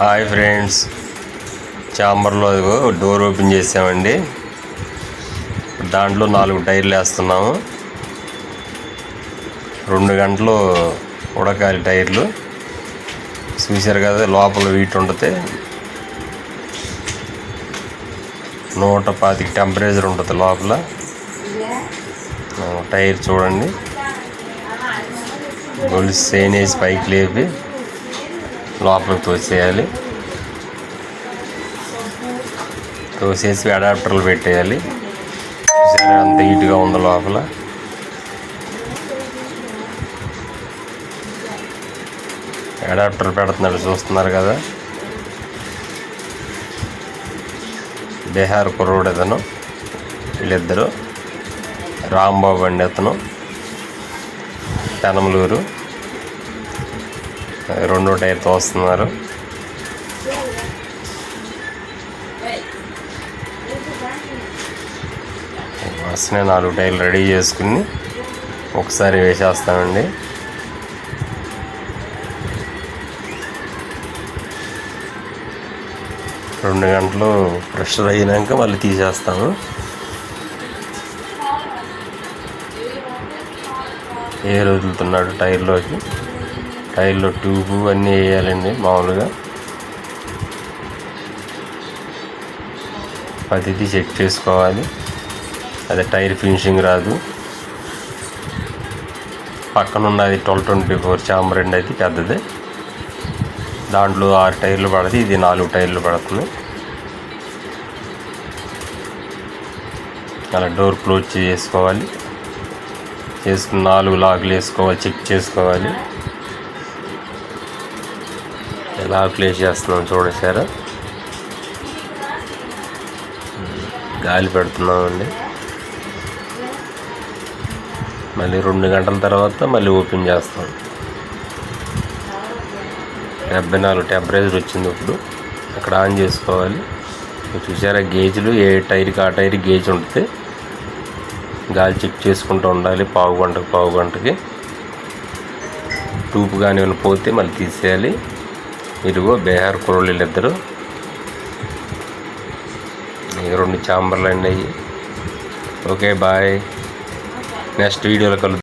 Hi friends, చాంబర్లో door open చేసామండి. దాంట్లో 4 టైర్లు వేస్తున్నాము. 2 గంటలు ఉడకాలి టైర్లు. చూశారు కదా, లోపల వీటి ఉంటుంది. 125 టెంపరేచర్ ఉంటుంది లోపల. టైర్ చూడండి, గొలుసు సేనేసి పైకి లేపి లోపలికి తోసేయాలి. తోసేసి అడాప్టర్లు పెట్టేయాలి. సరే, అంత హీట్గా ఉంది లోపల. అడాప్టర్ పెడుతున్నాడు, చూస్తున్నారు కదా. బీహార్ కుర్రోడు అతను, వీళ్ళిద్దరు. రాంబాబు అండి అతను, పెనమలూరు. 2వ టైర్ తోస్తున్నారు. వస్తనే 4 టైర్లు రెడీ చేసుకుని ఒకసారి వేసేస్తామండి. రెండు గంటలు ప్రెషర్ అయినాక మళ్ళీ తీసేస్తాము. ఎయిర్ వదులుతున్నాడు టైర్లోకి. టైర్లో ట్యూబు అన్నీ వేయాలండి మామూలుగా. ప్రతిదీ చెక్ చేసుకోవాలి. అదే టైర్ ఫినిషింగ్ రాదు. పక్కన ఉన్నది 1224 చాంబర్ అండి, అది పెద్దది. దాంట్లో 6 టైర్లు పడుతుంది, ఇది 4 టైర్లు పడుతుంది. అలా డోర్ క్లోజ్ చేసుకోవాలి. చేసుకుని 4 లాకులు వేసుకోవాలి, చెక్ చేసుకోవాలి. లాకులు వేసేస్తున్నాం చూడసారా. గాలి పెడుతున్నామండి. మళ్ళీ 2 గంటల తర్వాత మళ్ళీ ఓపెన్ చేస్తాం. 74 టెంపరేచర్ వచ్చింది. ఇప్పుడు అక్కడ ఆన్ చేసుకోవాలి. చూసారా, గేజ్లు ఏ టైర్కి ఆ టైర్ గేజ్ ఉంటుంది. గాలి చెక్ చేసుకుంటూ ఉండాలి. పావు గంటకి టూపు కానీ ఏమైనా పోతే మళ్ళీ తీసేయాలి. ఇదిగో బీహార్ కుర్రోళ్ళు ఇద్దరు. 2 చాంబర్లు అండి అవి. Okay, bye. నెక్స్ట్ వీడియోలో కలుద్దాం.